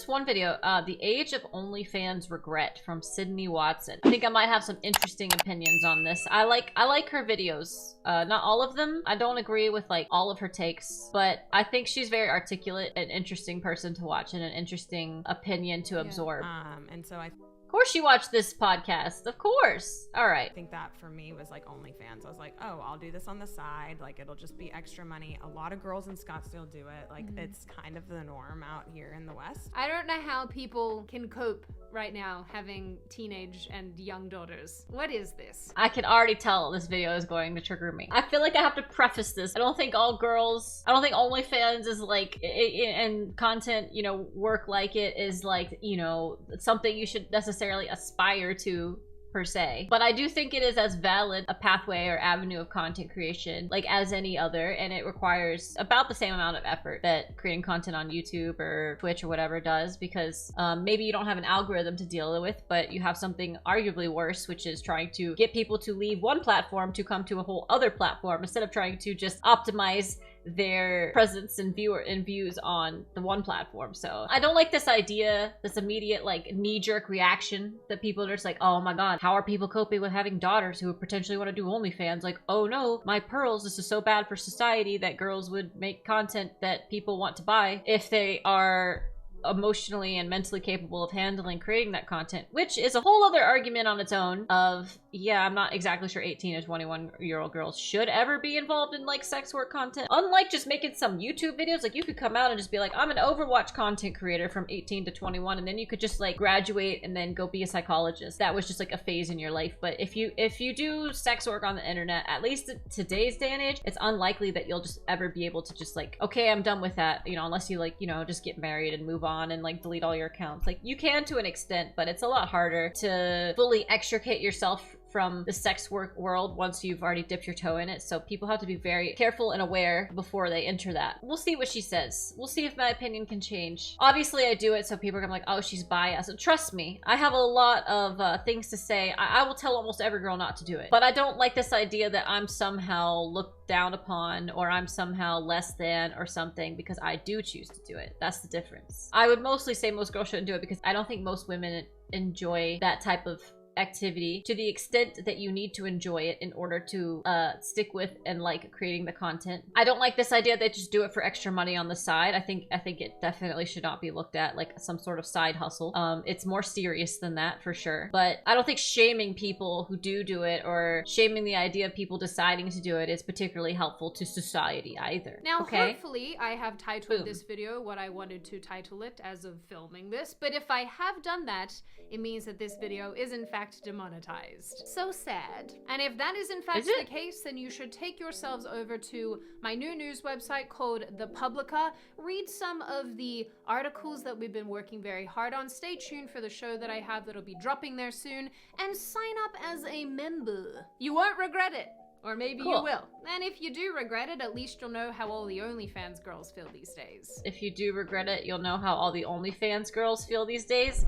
one video, The Age of OnlyFans Regret from Sydney Watson. I think I might have some interesting opinions on this. I like her videos. Not all of them. I don't agree with like all of her takes, but I think she's very articulate, an interesting person to watch, and an interesting opinion to absorb. And so Of course you watch this podcast. Of course. All right. I think that for me was like OnlyFans. I was like, oh, I'll do this on the side. Like, it'll just be extra money. A lot of girls in Scottsdale do it. Like, it's kind of the norm out here in the West. I don't know how people can cope right now having teenage and young daughters. What is this? I can already tell this video is going to trigger me. I feel like I have to preface this. I don't think OnlyFans is like, and content, you know, work like it is like, you know, something you should necessarily aspire to per se, but I do think it is as valid a pathway or avenue of content creation like as any other, and it requires about the same amount of effort that creating content on YouTube or Twitch or whatever does, because maybe you don't have an algorithm to deal with, but you have something arguably worse, which is trying to get people to leave one platform to come to a whole other platform instead of trying to just optimize their presence and views on the one platform. So I don't like this idea, this immediate like knee-jerk reaction that people are just like, oh my god, how are people coping with having daughters who potentially want to do OnlyFans? Like, oh no, my pearls, this is so bad for society that girls would make content that people want to buy if they are emotionally and mentally capable of handling creating that content, which is a whole other argument on its own of, yeah, I'm not exactly sure 18 to 21-year-old girls should ever be involved in like sex work content. Unlike just making some YouTube videos, like you could come out and just be like, I'm an Overwatch content creator from 18 to 21, and then you could just like graduate and then go be a psychologist. That was just like a phase in your life. But if you do sex work on the internet, at least today's day and age, it's unlikely that you'll just ever be able to just like, okay, I'm done with that, you know, unless you like, you know, just get married and move on and like delete all your accounts. Like you can to an extent, but it's a lot harder to fully extricate yourself from the sex work world once you've already dipped your toe in it. So people have to be very careful and aware before they enter that. We'll see what she says. We'll see if my opinion can change. Obviously I do it so people are gonna be like, oh, she's biased. And trust me, I have a lot of things to say. I will tell almost every girl not to do it. But I don't like this idea that I'm somehow looked down upon or I'm somehow less than or something because I do choose to do it. That's the difference. I would mostly say most girls shouldn't do it because I don't think most women enjoy that type of activity to the extent that you need to enjoy it in order to stick with and like creating the content. I don't like this idea that just do it for extra money on the side. I think it definitely should not be looked at like some sort of side hustle. It's more serious than that for sure. But I don't think shaming people who do it or shaming the idea of people deciding to do it is particularly helpful to society either. Now, okay? Hopefully I have titled this video what I wanted to title it as of filming this, but if I have done that, it means that this video is in fact demonetized. So sad. And if that is in fact the case, then you should take yourselves over to my new news website called The Publica. Read some of the articles that we've been working very hard on. Stay tuned for the show that I have that'll be dropping there soon, and sign up as a member. You won't regret it. Or maybe you will. And if you do regret it, at least you'll know how all the OnlyFans girls feel these days. If you do regret it, you'll know how all the OnlyFans girls feel these days.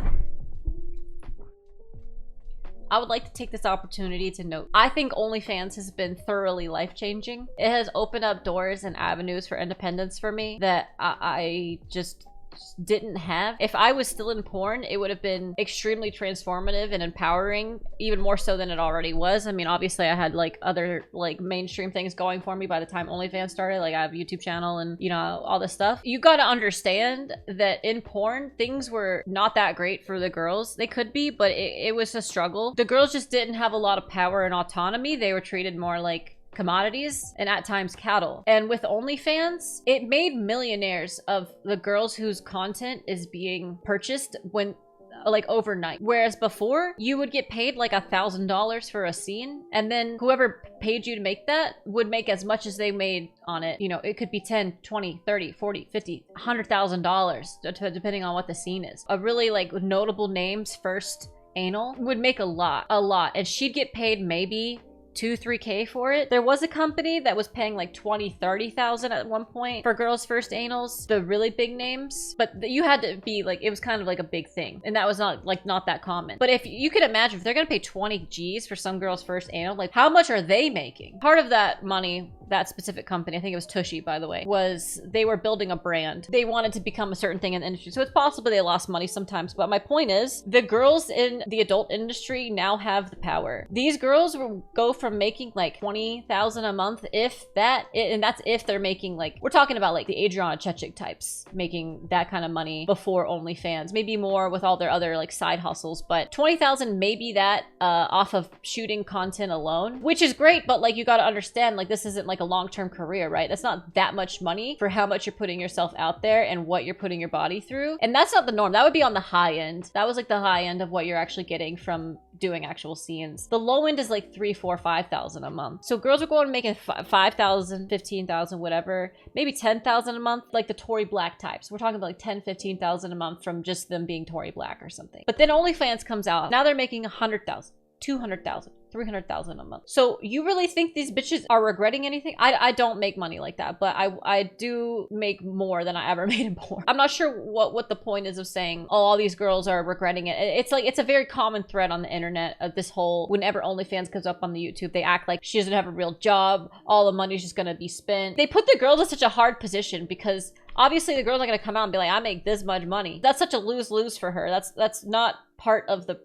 I would like to take this opportunity to note, I think OnlyFans has been thoroughly life-changing. It has opened up doors and avenues for independence for me that I just didn't have. If I was still in porn, it would have been extremely transformative and empowering, even more so than it already was. I mean, obviously I had like other like mainstream things going for me by the time OnlyFans started. Like I have a YouTube channel and, you know, all this stuff. You got to understand that in porn, things were not that great for the girls. They could be, but it was a struggle. The girls just didn't have a lot of power and autonomy. They were treated more like commodities and at times cattle. And with OnlyFans, it made millionaires of the girls whose content is being purchased when like overnight. Whereas before, you would get paid like $1,000 for a scene, and then whoever paid you to make that would make as much as they made on it. You know, it could be 10, 20, 30, 40, 50, $100,000 depending on what the scene is. A really like notable names first anal would make a lot, and she'd get paid maybe $2-3K for it. There was a company that was paying like $20,000-$30,000 at one point for girls' first anals, the really big names, but you had to be like, it was kind of like a big thing, and that was not that common. But if you could imagine, if they're gonna pay 20 G's for some girl's first anal, like how much are they making? Part of that money that specific company, I think it was Tushy, by the way, was they were building a brand. They wanted to become a certain thing in the industry. So it's possible they lost money sometimes. But my point is, the girls in the adult industry now have the power. These girls will go from making like 20,000 a month, if that, and that's if they're making like, we're talking about like the RHRPaige types making that kind of money before OnlyFans, maybe more with all their other like side hustles, but 20,000 maybe that off of shooting content alone, which is great, but like you got to understand, like this isn't like a long-term career, right? That's not that much money for how much you're putting yourself out there and what you're putting your body through. And that's not the norm. That would be on the high end. That was like the high end of what you're actually getting from doing actual scenes. The low end is like 3, 4, 5,000 a month. So girls are going to making 5,000, 15,000, whatever, maybe 10,000 a month, like the Tory Black types. We're talking about like 10, 15,000 a month from just them being Tory Black or something. But then OnlyFans comes out. Now they're making 100,000, 200,000. 300,000 a month. So you really think these bitches are regretting anything? I don't make money like that, but I do make more than I ever made in porn. I'm not sure what the point is of saying, oh, all these girls are regretting it. It's like, it's a very common thread on the internet of this whole, whenever OnlyFans comes up on the YouTube, they act like she doesn't have a real job, all the money's just gonna be spent. They put the girls in such a hard position because obviously the girls are gonna come out and be like, I make this much money. That's such a lose-lose for her. That's not part of the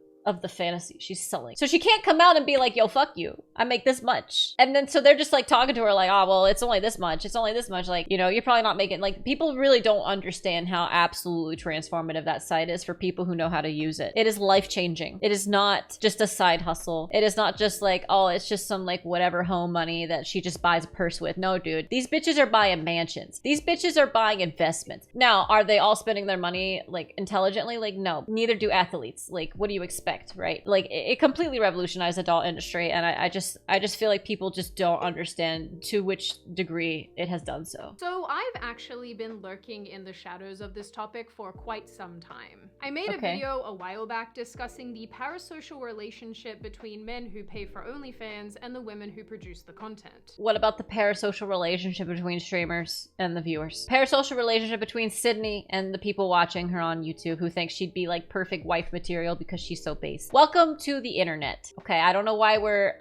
fantasy she's selling. So she can't come out and be like, yo, fuck you, I make this much. And then so they're just like talking to her like, oh, well, it's only this much. It's only this much. Like, you know, you're probably not making, like, people really don't understand how absolutely transformative that site is for people who know how to use it. It is life-changing. It is not just a side hustle. It is not just like, oh, it's just some like whatever home money that she just buys a purse with. No, dude. These bitches are buying mansions. These bitches are buying investments. Now, are they all spending their money like intelligently? Like, no. Neither do athletes. Like, what do you expect? Right? Like it completely revolutionized the adult industry, and I just feel like people just don't understand to which degree it has done so. So I've actually been lurking in the shadows of this topic for quite some time. I made a video a while back discussing the parasocial relationship between men who pay for OnlyFans and the women who produce the content. What about the parasocial relationship between streamers and the viewers? Parasocial relationship between Sydney and the people watching her on YouTube who think she'd be like perfect wife material because she's so basic. Welcome to the internet. Okay, I don't know why we're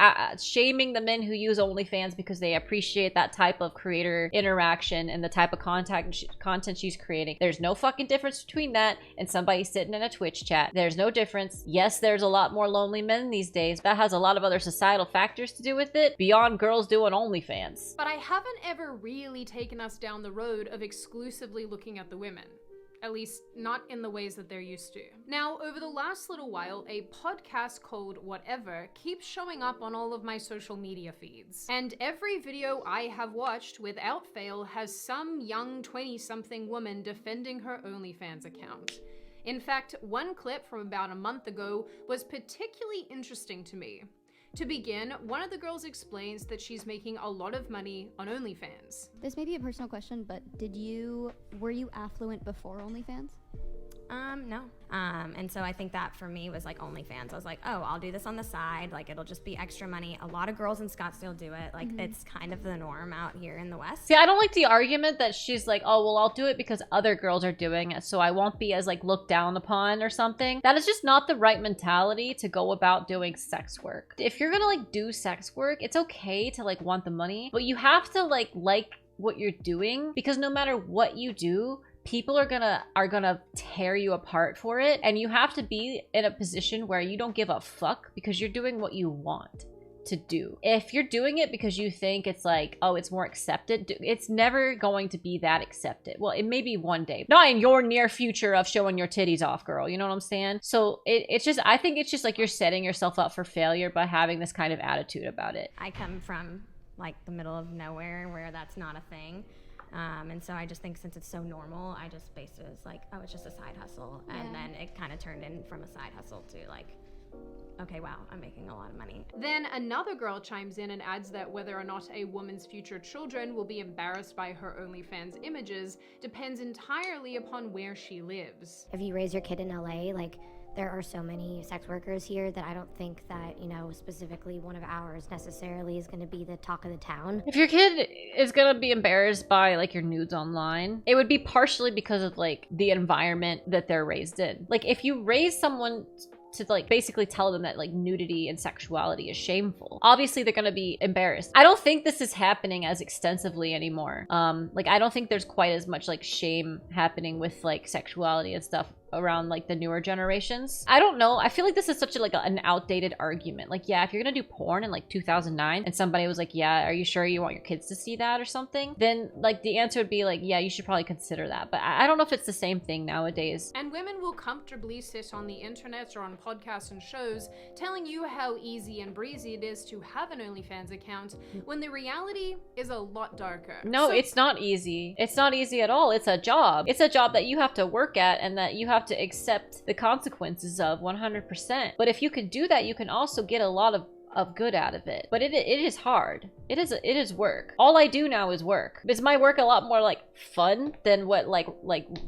shaming the men who use OnlyFans because they appreciate that type of creator interaction and the type of content she's creating. There's no fucking difference between that and somebody sitting in a Twitch chat. There's no difference. Yes, there's a lot more lonely men these days. That has a lot of other societal factors to do with it beyond girls doing OnlyFans. But I haven't ever really taken us down the road of exclusively looking at the women. At least not in the ways that they're used to. Now, over the last little while, a podcast called Whatever keeps showing up on all of my social media feeds. And every video I have watched without fail has some young 20-something woman defending her OnlyFans account. In fact, one clip from about a month ago was particularly interesting to me. To begin, one of the girls explains that she's making a lot of money on OnlyFans. This may be a personal question, but were you affluent before OnlyFans? No. And so I think that for me was like OnlyFans. I was like, oh, I'll do this on the side. Like, it'll just be extra money. A lot of girls in Scottsdale do it. Like, it's kind of the norm out here in the West. See, I don't like the argument that she's like, oh, well, I'll do it because other girls are doing it, so I won't be as like looked down upon or something. That is just not the right mentality to go about doing sex work. If you're gonna like do sex work, it's okay to like want the money, but you have to like what you're doing, because no matter what you do, people are gonna tear you apart for it, and you have to be in a position where you don't give a fuck because you're doing what you want to do. If you're doing it because you think it's like, oh, it's more accepted, it's never going to be that accepted. Well, it may be one day, not in your near future of showing your titties off, girl. You know what I'm saying? So it's just, I think it's just like you're setting yourself up for failure by having this kind of attitude about it. I come from like the middle of nowhere where that's not a thing. And so I just think since it's so normal, I just based it as like, oh, it's just a side hustle. And then it kind of turned in from a side hustle to like, okay, wow, I'm making a lot of money. Then another girl chimes in and adds that whether or not a woman's future children will be embarrassed by her OnlyFans images depends entirely upon where she lives. If you raise your kid in LA, like, there are so many sex workers here that I don't think that, you know, specifically one of ours necessarily is going to be the talk of the town. If your kid is going to be embarrassed by like your nudes online, it would be partially because of like the environment that they're raised in. Like if you raise someone to like basically tell them that like nudity and sexuality is shameful. Obviously they're gonna be embarrassed. I don't think this is happening as extensively anymore. Like I don't think there's quite as much like shame happening with like sexuality and stuff around like the newer generations. I don't know. I feel like this is such a like an outdated argument. Like, yeah, if you're gonna do porn in like 2009 and somebody was like, yeah, are you sure you want your kids to see that or something? Then like the answer would be like, yeah, you should probably consider that. But I don't know if it's the same thing nowadays. And women will comfortably sit on the internet or on podcasts and shows telling you how easy and breezy it is to have an OnlyFans account when the reality is a lot darker. No, it's not easy. It's not easy at all. It's a job. It's a job that you have to work at and that you have to accept the consequences of 100%. But if you can do that, you can also get a lot of good out of it. But it is hard. It is work. All I do now is work. Is my work a lot more like fun than what like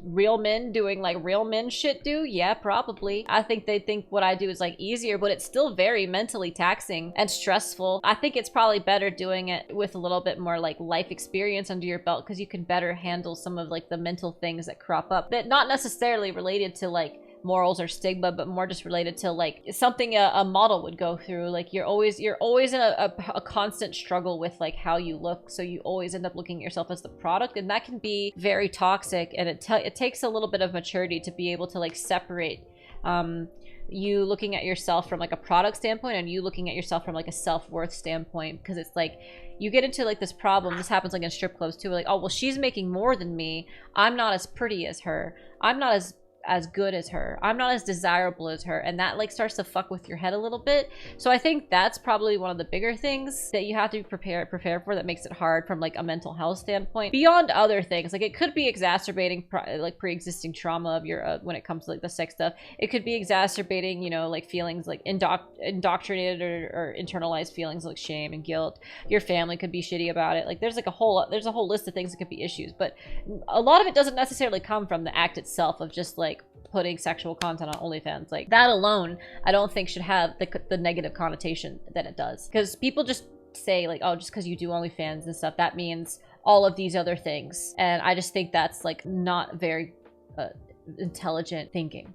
real men doing like real men shit do? Yeah, probably. I think they think what I do is like easier, but it's still very mentally taxing and stressful. I think it's probably better doing it with a little bit more like life experience under your belt, because you can better handle some of like the mental things that crop up that not necessarily related to like morals or stigma, but more just related to like something a model would go through. Like you're always in a constant struggle with like how you look, so you always end up looking at yourself as the product, and that can be very toxic. And it takes a little bit of maturity to be able to like separate you looking at yourself from like a product standpoint and you looking at yourself from like a self-worth standpoint. Because it's like you get into like this problem. This happens like in strip clubs too. Like, oh well, she's making more than me, I'm not as pretty as her, I'm not as good as her, I'm not as desirable as her, and that like starts to fuck with your head a little bit. So I think that's probably one of the bigger things that you have to be prepared for, that makes it hard from like a mental health standpoint, beyond other things. Like it could be exacerbating like pre-existing trauma of your when it comes to like the sex stuff. It could be exacerbating, you know, like feelings like indoctrinated or internalized feelings like shame and guilt. Your family could be shitty about it. Like there's a whole list of things that could be issues, but a lot of it doesn't necessarily come from the act itself of just like putting sexual content on OnlyFans. Like that alone, I don't think should have the negative connotation that it does. Because people just say like, oh, just because you do OnlyFans and stuff, that means all of these other things. And I just think that's like not very intelligent thinking.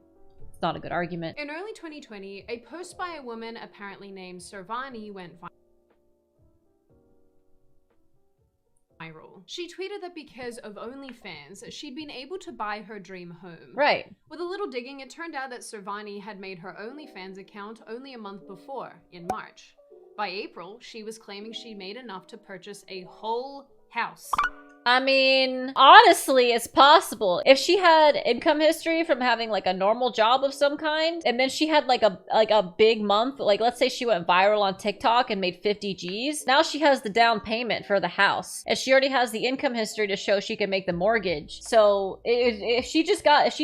It's not a good argument. In early 2020, a post by a woman apparently named Servani went viral. She tweeted that because of OnlyFans, she'd been able to buy her dream home. Right. With a little digging, it turned out that Servani had made her OnlyFans account only a month before, in March. By April, she was claiming she made enough to purchase a whole house. I mean, honestly, it's possible. If she had income history from having like a normal job of some kind, and then she had like a big month, like let's say she went viral on TikTok and made 50 G's, now she has the down payment for the house, and she already has the income history to show she can make the mortgage. So if she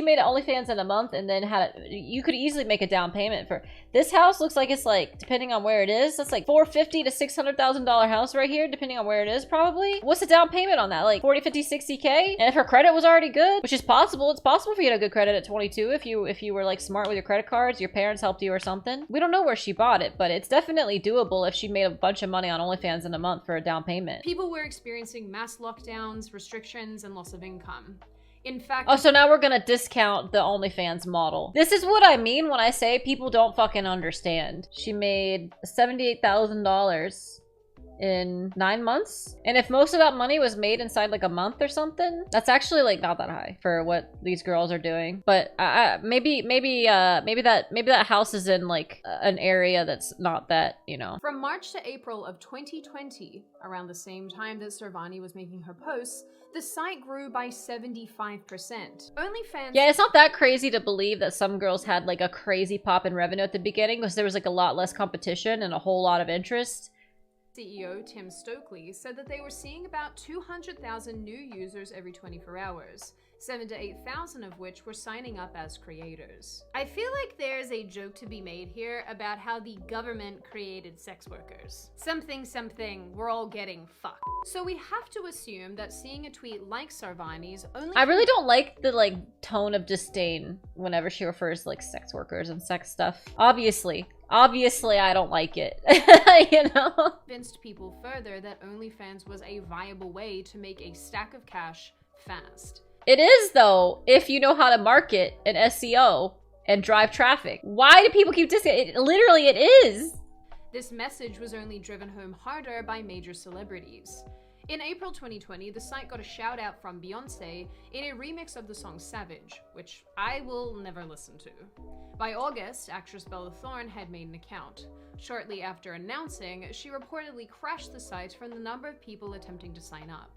made OnlyFans in a month and then you could easily make a down payment for this house. Looks like it's like, depending on where it is, that's like $450,000 to $600,000 house right here, depending on where it is. Probably. What's the down payment on that? Like 40, 50, 60K? And if her credit was already good, which is possible, it's possible for you to have good credit at 22 if you were like smart with your credit cards, your parents helped you or something. We don't know where she bought it, but it's definitely doable if she made a bunch of money on OnlyFans in a month for a down payment. People were experiencing mass lockdowns, restrictions, and loss of income. In fact— Oh, so now we're gonna discount the OnlyFans model. This is what I mean when I say people don't fucking understand. She made $78,000 in 9 months, and if most of that money was made inside like a month or something, that's actually like not that high for what these girls are doing. But maybe that house is in like an area that's not that, you know. From March to April of 2020, around the same time that Servani was making her posts, the site grew by 75%. OnlyFans— Yeah, it's not that crazy to believe that some girls had like a crazy pop in revenue at the beginning, because there was like a lot less competition and a whole lot of interest. CEO Tim Stokely said that they were seeing about 200,000 new users every 24 hours, 7,000 to 8,000 of which were signing up as creators. I feel like there's a joke to be made here about how the government created sex workers. Something, we're all getting fucked. So we have to assume that seeing a tweet like Servani's only— I really don't like the like tone of disdain whenever she refers to like sex workers and sex stuff. Obviously, I don't like it, you know? Convinced people further that OnlyFans was a viable way to make a stack of cash fast. It is, though, if you know how to market and SEO and drive traffic. Why do people keep discounting it? Literally, it is. This message was only driven home harder by major celebrities. In April 2020, the site got a shout out from Beyonce in a remix of the song Savage, which I will never listen to. By August, actress Bella Thorne had made an account. Shortly after announcing, she reportedly crashed the site from the number of people attempting to sign up.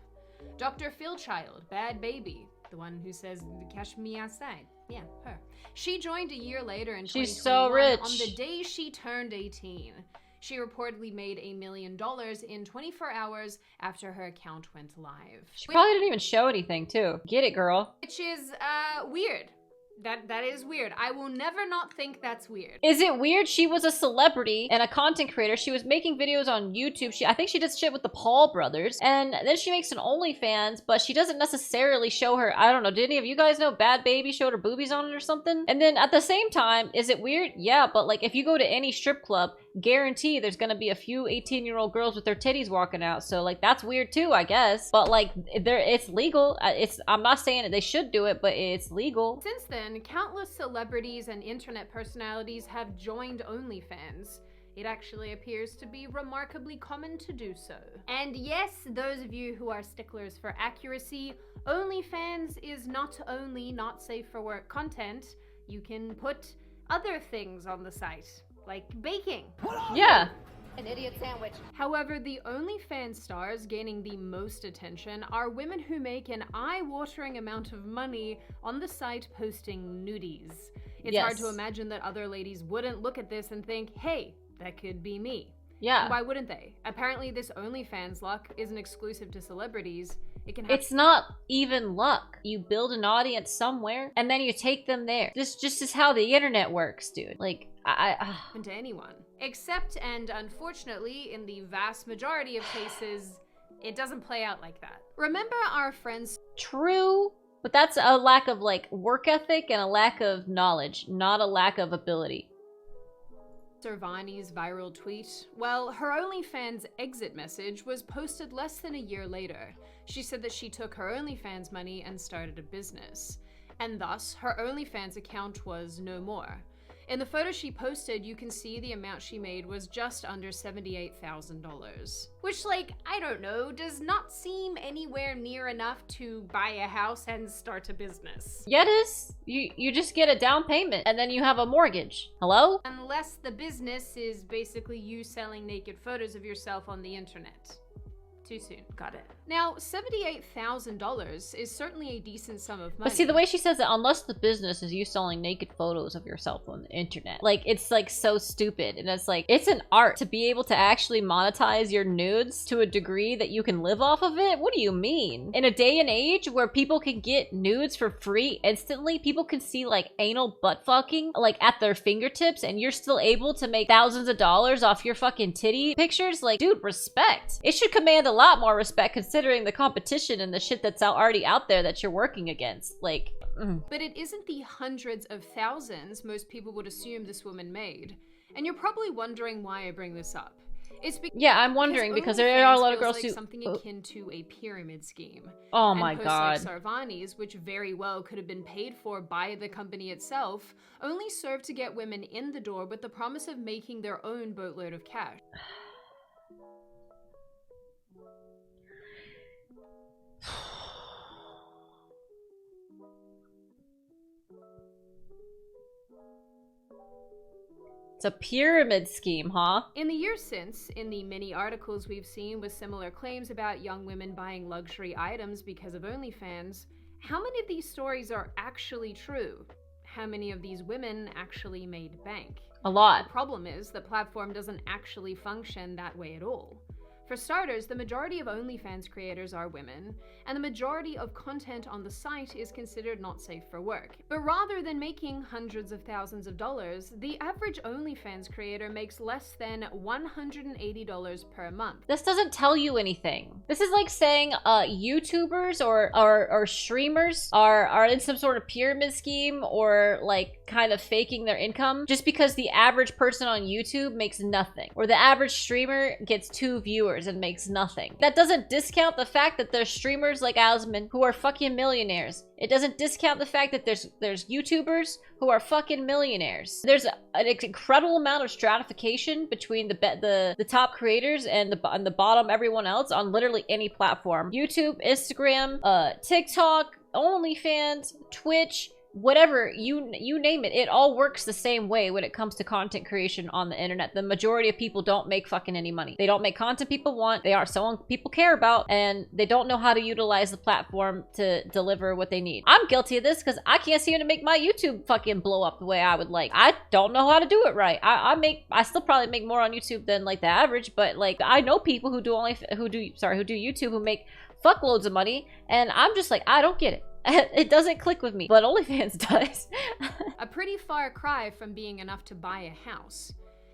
Dr. Philchild, Bad Baby, the one who says, "Cash me outside." Yeah, her. She joined a year later in 2021 She's so rich. on the day she turned 18. She reportedly made $1 million in 24 hours after her account went live. She probably didn't even show anything, too. Get it, girl. Which is, weird. That is weird. I will never not think that's weird. Is it weird? She was a celebrity and a content creator. She was making videos on YouTube. I think she did shit with the Paul brothers. And then she makes an OnlyFans, but she doesn't necessarily show her, I don't know, did any of you guys know Bad Baby showed her boobies on it or something? And then at the same time, is it weird? Yeah, but like if you go to any strip club, guarantee there's gonna be a few 18-year-old girls with their titties walking out. So like that's weird too, I guess. But like it's legal. I'm not saying that they should do it, but it's legal. Since then, countless celebrities and internet personalities have joined OnlyFans. It actually appears to be remarkably common to do so. And yes, those of you who are sticklers for accuracy, OnlyFans is not only not safe for work content, you can put other things on the site, like baking. Yeah. An idiot sandwich. However, the OnlyFans stars gaining the most attention are women who make an eye-watering amount of money on the site posting nudies. It's hard to imagine that other ladies wouldn't look at this and think, hey, that could be me. Yeah. Why wouldn't they? Apparently this OnlyFans luck isn't exclusive to celebrities. It can It's not even luck. You build an audience somewhere and then you take them there. This just is how the internet works, dude. Like, happen to anyone. Except, and unfortunately, in the vast majority of cases, it doesn't play out like that. Remember our friends... True, but that's a lack of, like, work ethic and a lack of knowledge, not a lack of ability. Servani's viral tweet? Well, her OnlyFans exit message was posted less than a year later. She said that she took her OnlyFans money and started a business. And thus, her OnlyFans account was no more. In the photo she posted, you can see the amount she made was just under $78,000. Which, like, I don't know, does not seem anywhere near enough to buy a house and start a business. Yeah, it is. You just get a down payment and then you have a mortgage. Hello? Unless the business is basically you selling naked photos of yourself on the internet. Too soon. Got it. Now, $78,000 is certainly a decent sum of money. But see, the way she says it, unless the business is you selling naked photos of yourself on the internet. Like, it's like so stupid. And it's like, it's an art to be able to actually monetize your nudes to a degree that you can live off of it. What do you mean? In a day and age where people can get nudes for free instantly, people can see like anal butt fucking like at their fingertips and you're still able to make thousands of dollars off your fucking titty pictures. Like, dude, respect. It should command a lot more respect considering the competition and the shit that's already out there that you're working against. Like, But it isn't the hundreds of thousands most people would assume this woman made. And you're probably wondering why I bring this up. It's yeah, I'm wondering because there are a lot of girls like who something akin to a pyramid scheme. Oh and my posts god. like Sarvani's, which very well could have been paid for by the company itself, only serve to get women in the door with the promise of making their own boatload of cash. It's a pyramid scheme, huh? In the years since, in the many articles we've seen with similar claims about young women buying luxury items because of OnlyFans, how many of these stories are actually true? How many of these women actually made bank? A lot. The problem is the platform doesn't actually function that way at all. For starters, the majority of OnlyFans creators are women, and the majority of content on the site is considered not safe for work. But rather than making hundreds of thousands of dollars, the average OnlyFans creator makes less than $180 per month. This doesn't tell you anything. This is like saying YouTubers or streamers are in some sort of pyramid scheme or like kind of faking their income just because the average person on YouTube makes nothing or the average streamer gets 2 viewers. hours and makes nothing. That doesn't discount the fact that there's streamers like Asmon who are fucking millionaires. It doesn't discount the fact that there's YouTubers who are fucking millionaires. There's an incredible amount of stratification between the top creators and the bottom everyone else on literally any platform. YouTube, Instagram, TikTok, OnlyFans, Twitch, whatever, you name it, it all works the same way when it comes to content creation on the internet. The majority of people don't make fucking any money. They don't make content people want, they are someone people care about, and they don't know how to utilize the platform to deliver what they need. I'm guilty of this because I can't seem to make my YouTube fucking blow up the way I would like. I don't know how to do it right. I still probably make more on YouTube than like the average, but like I know people who do YouTube who make fuckloads of money, and I'm just like, I don't get it. It doesn't click with me, but OnlyFans does. A pretty far cry from being enough to buy a house.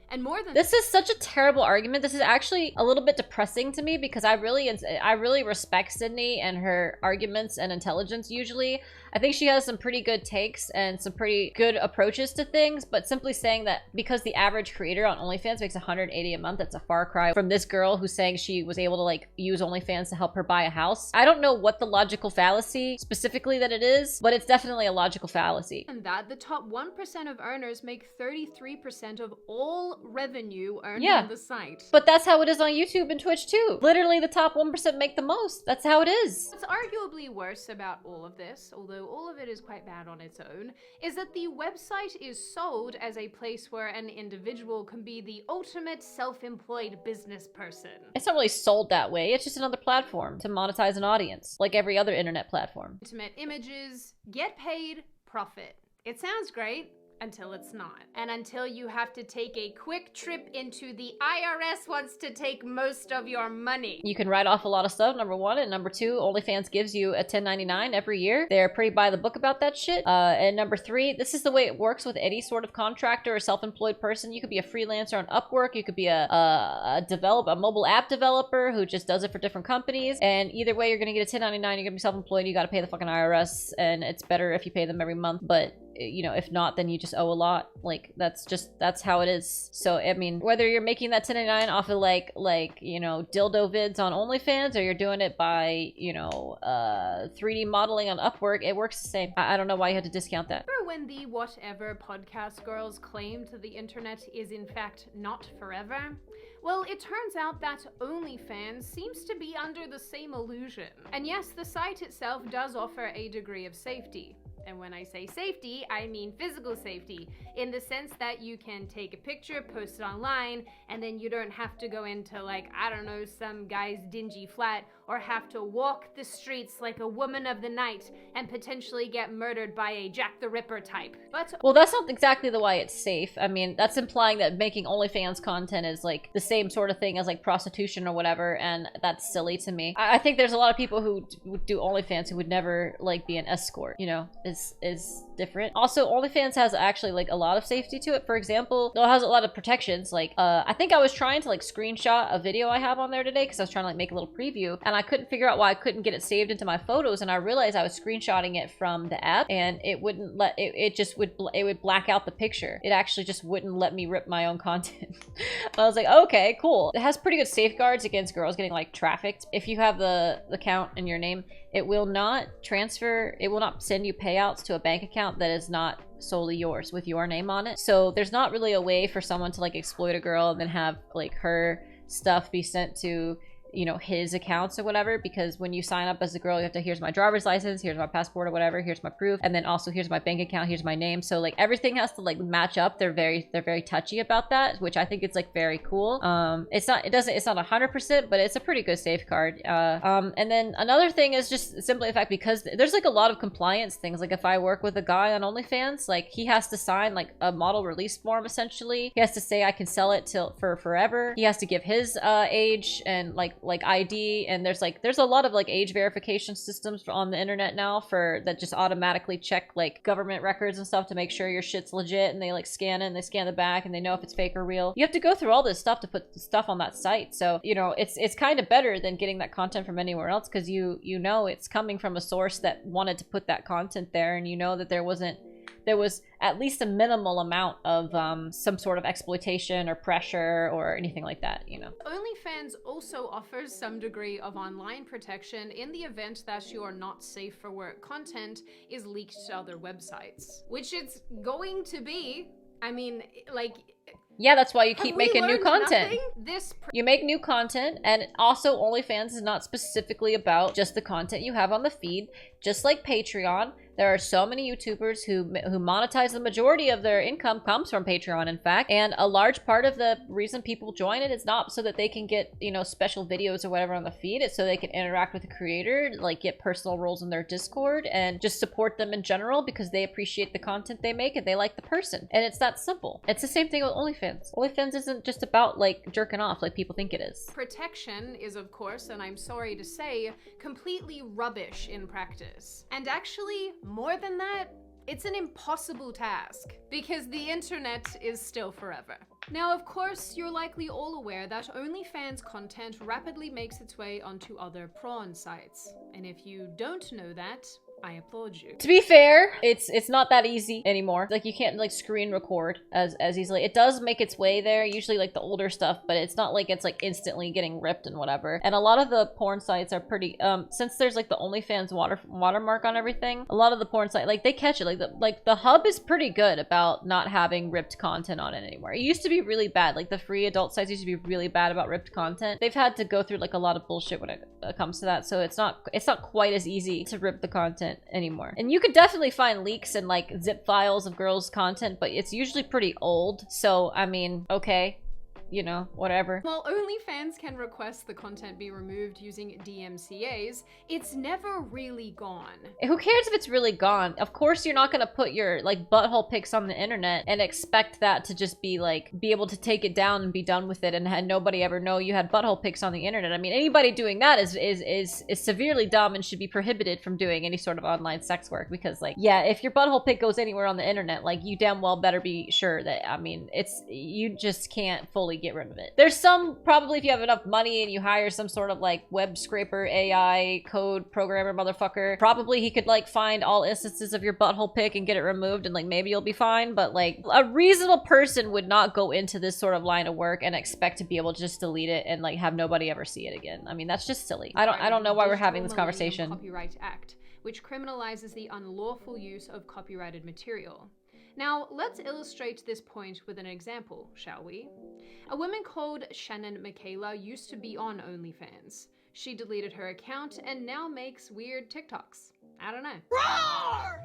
And more than this is such a terrible argument. This is actually a little bit depressing to me because I really respect Sydney and her arguments and intelligence usually. I think she has some pretty good takes and some pretty good approaches to things, but simply saying that because the average creator on OnlyFans makes $180 a month, that's a far cry from this girl who's saying she was able to like use OnlyFans to help her buy a house. I don't know what the logical fallacy specifically that it is, but it's definitely a logical fallacy. And that the top 1% of earners make 33% of all revenue earned on the site. But that's how it is on YouTube and Twitch too. Literally the top 1% make the most. That's how it is. What's arguably worse about all of this, although all of it is quite bad on its own, is that the website is sold as a place where an individual can be the ultimate self-employed business person. It's not really sold that way. It's just another platform to monetize an audience, like every other internet platform. Intimate images, get paid, profit. It sounds great. Until it's not. And until you have to take a quick trip into the IRS wants to take most of your money. You can write off a lot of stuff, number one. And number two, OnlyFans gives you a 1099 every year. They're pretty by the book about that shit. And number three, this is the way it works with any sort of contractor or self-employed person. You could be a freelancer on Upwork. You could be a mobile app developer who just does it for different companies. And either way, you're going to get a 1099. You're going to be self-employed. You got to pay the fucking IRS. And it's better if you pay them every month. But you know, if not, then you just owe a lot. Like that's how it is. So I mean, whether you're making that 1099 off of like you know, dildo vids on OnlyFans, or you're doing it by, you know, 3D modeling on Upwork, it works the same. I don't know why you had to discount that. Remember when the whatever podcast girls claimed the internet is in fact not forever? Well, it turns out that OnlyFans seems to be under the same illusion. And yes, the site itself does offer a degree of safety. And when I say safety, I mean physical safety, in the sense that you can take a picture, post it online, and then you don't have to go into, like, I don't know, some guy's dingy flat, or have to walk the streets like a woman of the night and potentially get murdered by a Jack the Ripper type. But well, that's not exactly the way it's safe. I mean, that's implying that making OnlyFans content is like the same sort of thing as like prostitution or whatever, and that's silly to me. I think there's a lot of people who would do OnlyFans who would never like be an escort, you know, is different. Also, OnlyFans has actually like a lot of safety to it. For example, it has a lot of protections. Like, I think I was trying to like screenshot a video I have on there today because I was trying to like make a little preview, and I couldn't figure out why I couldn't get it saved into my photos, and I realized I was screenshotting it from the app, and it wouldn't let it would black out the picture. It actually just wouldn't let me rip my own content. I was like, okay, cool. It has pretty good safeguards against girls getting like trafficked. If you have the account in your name, it will not send you payouts to a bank account that is not solely yours with your name on it. So there's not really a way for someone to like exploit a girl and then have like her stuff be sent to, you know, his accounts or whatever, because when you sign up as a girl, you have to, here's my driver's license, here's my passport or whatever, here's my proof, and then also here's my bank account, here's my name. So like everything has to like match up. They're very touchy about that, which I think it's like very cool. It's not 100%, but it's a pretty good safeguard. And then another thing is just simply the fact, because there's like a lot of compliance things. Like if I work with a guy on OnlyFans, like he has to sign like a model release form essentially. He has to say I can sell it for forever. He has to give his age and like ID, and there's a lot of like age verification systems on the internet now that just automatically check like government records and stuff to make sure your shit's legit, and they like scan it and they scan the back and they know if it's fake or real. You have to go through all this stuff to put the stuff on that site. So, you know, it's kind of better than getting that content from anywhere else, because you know it's coming from a source that wanted to put that content there, and you know that there wasn't there was at least a minimal amount of some sort of exploitation or pressure or anything like that, you know. OnlyFans also offers some degree of online protection in the event that your not safe for work content is leaked to other websites, which it's going to be. I mean, like... Yeah, that's why you keep making new content. This you make new content, and also OnlyFans is not specifically about just the content you have on the feed. Just like Patreon, there are so many YouTubers who monetize. The majority of their income comes from Patreon, in fact. And a large part of the reason people join it is not so that they can get, you know, special videos or whatever on the feed. It's so they can interact with the creator, like get personal roles in their Discord, and just support them in general because they appreciate the content they make and they like the person. And it's that simple. It's the same thing with OnlyFans. OnlyFans isn't just about like jerking off like people think it is. Protection is, of course, and I'm sorry to say, completely rubbish in practice. And actually, more than that, it's an impossible task because the internet is still forever. Now, of course, you're likely all aware that OnlyFans content rapidly makes its way onto other prawn sites. And if you don't know that, I applaud you. To be fair, it's not that easy anymore. Like, you can't like screen record as easily. It does make its way there, usually like the older stuff, but it's not like it's like instantly getting ripped and whatever. And a lot of the porn sites are pretty since there's like the OnlyFans watermark on everything, a lot of the porn site, like they catch it. Like the hub is pretty good about not having ripped content on it anymore. It used to be really bad. Like the free adult sites used to be really bad about ripped content. They've had to go through like a lot of bullshit when it comes to that, so it's not quite as easy to rip the content anymore. And you could definitely find leaks and like zip files of girls' content, but it's usually pretty old. So, I mean, okay. You know, whatever. While OnlyFans can request the content be removed using DMCAs, it's never really gone. Who cares if it's really gone? Of course you're not gonna put your like butthole pics on the internet and expect that to just be like, be able to take it down and be done with it and had nobody ever know you had butthole pics on the internet. I mean, anybody doing that is severely dumb and should be prohibited from doing any sort of online sex work, because like, yeah, if your butthole pic goes anywhere on the internet, like you damn well better be sure that, I mean, you just can't fully get rid of it. There's some, probably if you have enough money and you hire some sort of like web scraper AI code programmer motherfucker, probably he could like find all instances of your butthole pic and get it removed, and like maybe you'll be fine. But like a reasonable person would not go into this sort of line of work and expect to be able to just delete it and like have nobody ever see it again. I mean, that's just silly. I don't know why we're having this conversation. Copyright Act, which criminalizes the unlawful use of copyrighted material. Now, let's illustrate this point with an example, shall we? A woman called Shannon Michaela used to be on OnlyFans. She deleted her account and now makes weird TikToks. I don't know. Roar!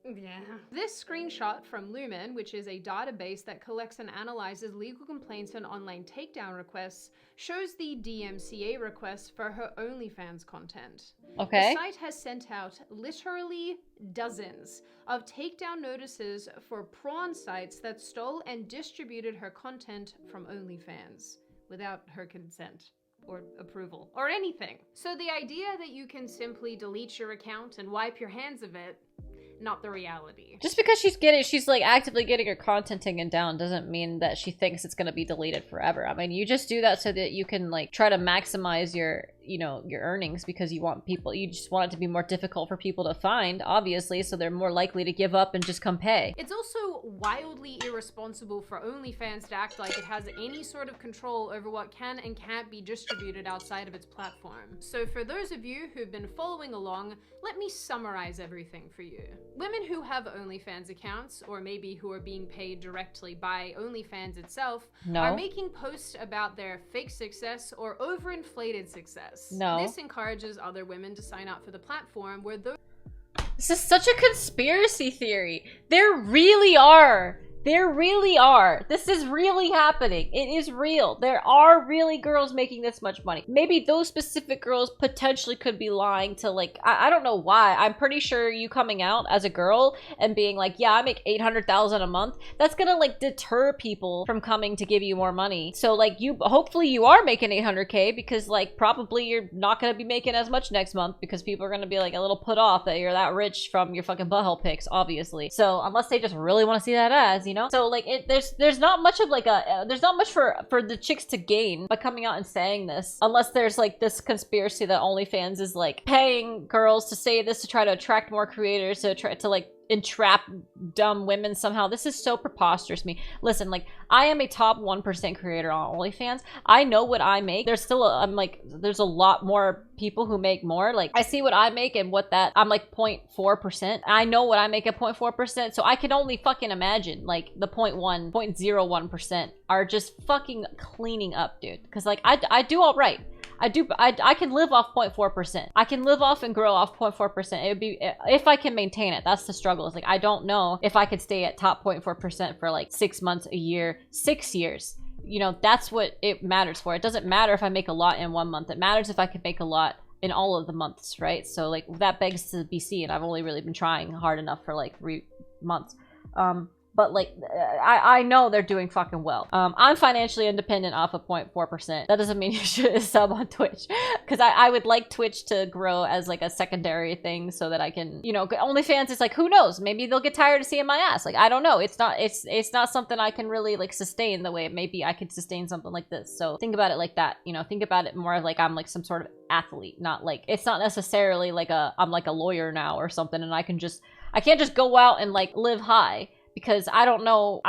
Yeah. This screenshot from Lumen, which is a database that collects and analyzes legal complaints and online takedown requests, shows the DMCA request for her OnlyFans content. Okay. The site has sent out literally dozens of takedown notices for prawn sites that stole and distributed her content from OnlyFans without her consent or approval or anything. So the idea that you can simply delete your account and wipe your hands of it, not the reality. Just because she's like actively getting her content taken down doesn't mean that she thinks it's going to be deleted forever. I mean, you just do that so that you can like try to maximize your, you know, your earnings, because you just want it to be more difficult for people to find, obviously, so they're more likely to give up and just come pay. It's also wildly irresponsible for OnlyFans to act like it has any sort of control over what can and can't be distributed outside of its platform. So for those of you who've been following along, let me summarize everything for you. Women who have OnlyFans accounts, or maybe who are being paid directly by OnlyFans itself, are making posts about their fake success or overinflated success. This encourages other women to sign up for the platform where those— This is such a conspiracy theory. There really are. This is really happening. It is real. There are really girls making this much money. Maybe those specific girls potentially could be lying to like, I don't know why. I'm pretty sure you coming out as a girl and being like, yeah, I make $800,000 a month, that's gonna like deter people from coming to give you more money. So like hopefully you are making 800K, because like probably you're not gonna be making as much next month because people are gonna be like a little put off that you're that rich from your fucking butthole pics, obviously. So unless they just really want to see that as, you know? So like there's not much of like there's not much for the chicks to gain by coming out and saying this, unless there's like this conspiracy that OnlyFans is like paying girls to say this to try to attract more creators, to try to like entrap dumb women somehow. This is so preposterous to me. Listen, like, I am a top 1% creator on OnlyFans. I know what I make. There's still there's a lot more people who make more. Like, I see what I make and what that, I'm like 0.4%. I know what I make at 0.4%, so I can only fucking imagine like the 0.01% are just fucking cleaning up, dude. Because like, I do all right. I can live off 0.4%. I can live off and grow off 0.4%. It would be, if I can maintain it. That's the struggle. It's like, I don't know if I could stay at top 0.4% for like 6 months, a year, 6 years. You know, that's what it matters for. It doesn't matter if I make a lot in 1 month. It matters if I can make a lot in all of the months, right? So like, that begs to be seen. I've only really been trying hard enough for like 3 months. But like, I know they're doing fucking well. I'm financially independent off of 0.4%. That doesn't mean you should sub on Twitch. Because I would like Twitch to grow as like a secondary thing so that I can, you know, OnlyFans is like, who knows? Maybe they'll get tired of seeing my ass. Like, I don't know. It's not something I can really like sustain the way maybe I could sustain something like this. So think about it like that. You know, think about it more of like I'm like some sort of athlete, not like, it's not necessarily like I'm like a lawyer now or something and I can't just go out and like live high. Because I don't know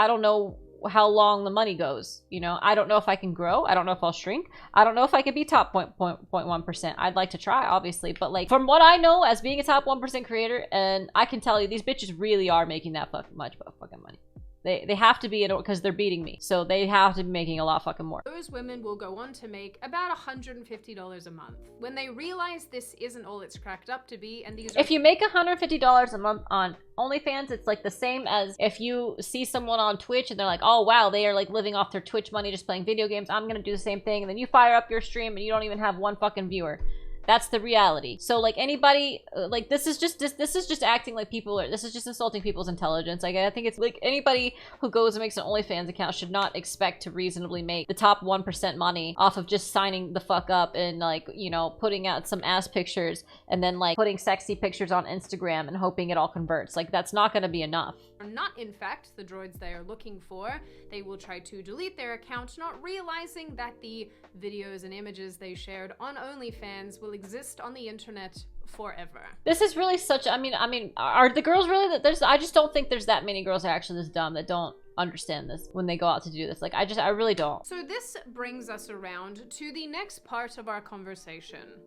how long the money goes, you know? I don't know if I can grow. I don't know if I'll shrink. I don't know if I can be top 0.1%. I'd like to try, obviously. But like, from what I know as being a top 1% creator, and I can tell you, these bitches really are making that fucking much fucking money. They have to be, because they're beating me. So they have to be making a lot fucking more. Those women will go on to make about $150 a month. When they realize this isn't all it's cracked up to be, and these are— If you make $150 a month on OnlyFans, it's like the same as if you see someone on Twitch and they're like, oh wow, they are like living off their Twitch money just playing video games. I'm gonna do the same thing. And then you fire up your stream and you don't even have one fucking viewer. That's the reality. So like, anybody, like, this is just acting like people are, this is just insulting people's intelligence. Like, I think it's like, anybody who goes and makes an OnlyFans account should not expect to reasonably make the top 1% money off of just signing the fuck up and like, you know, putting out some ass pictures and then like putting sexy pictures on Instagram and hoping it all converts. Like, that's not gonna be enough. Are not in fact the droids they are looking for. They will try to delete their account, not realizing that the videos and images they shared on OnlyFans will exist on the internet forever. This is really such, I mean, are the girls really that I just don't think there's that many girls that are actually this dumb that don't understand this when they go out to do this. Like, I really don't. So this brings us around to the next part of our conversation.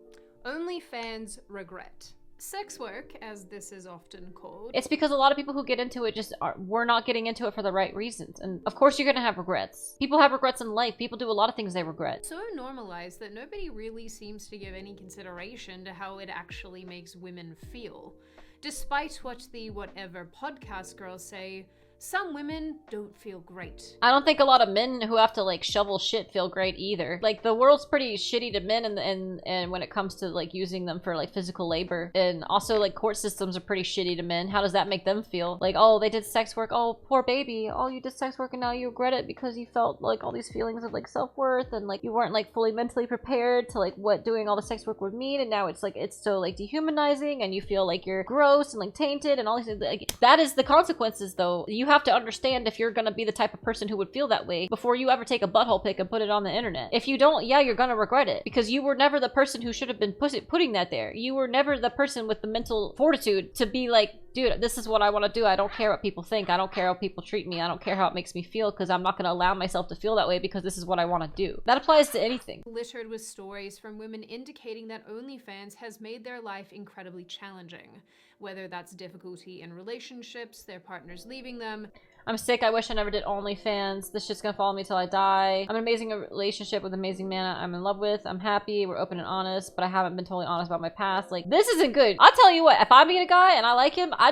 OnlyFans regret. Sex work, as this is often called. It's because a lot of people who get into it we're not getting into it for the right reasons. And of course you're gonna have regrets. People have regrets in life. People do a lot of things they regret. So normalized that nobody really seems to give any consideration to how it actually makes women feel. Despite what the whatever podcast girls say, some women don't feel great. I don't think a lot of men who have to like shovel shit feel great either. Like, the world's pretty shitty to men and when it comes to like using them for like physical labor. And also like court systems are pretty shitty to men. How does that make them feel? Like, oh, they did sex work. Oh, poor baby. Oh, you did sex work and now you regret it because you felt like all these feelings of like self-worth and like you weren't like fully mentally prepared to like what doing all the sex work would mean. And now it's like, it's so like dehumanizing and you feel like you're gross and like tainted and all these things. Like, that is the consequences though. You have to understand if you're gonna be the type of person who would feel that way before you ever take a butthole pic and put it on the internet. If you don't, yeah, you're gonna regret it because you were never the person who should have been putting that there. You were never the person with the mental fortitude to be like, dude, this is what I want to do. I don't care what people think. I don't care how people treat me. I don't care how it makes me feel because I'm not going to allow myself to feel that way because this is what I want to do. That applies to anything. Littered with stories from women indicating that OnlyFans has made their life incredibly challenging. Whether that's difficulty in relationships, their partners leaving them. I'm sick. I wish I never did OnlyFans. This shit's gonna follow me till I die. I'm in an amazing relationship with an amazing man I'm in love with. I'm happy. We're open and honest, but I haven't been totally honest about my past. Like, this isn't good. I'll tell you what, if I meet a guy and I like him, I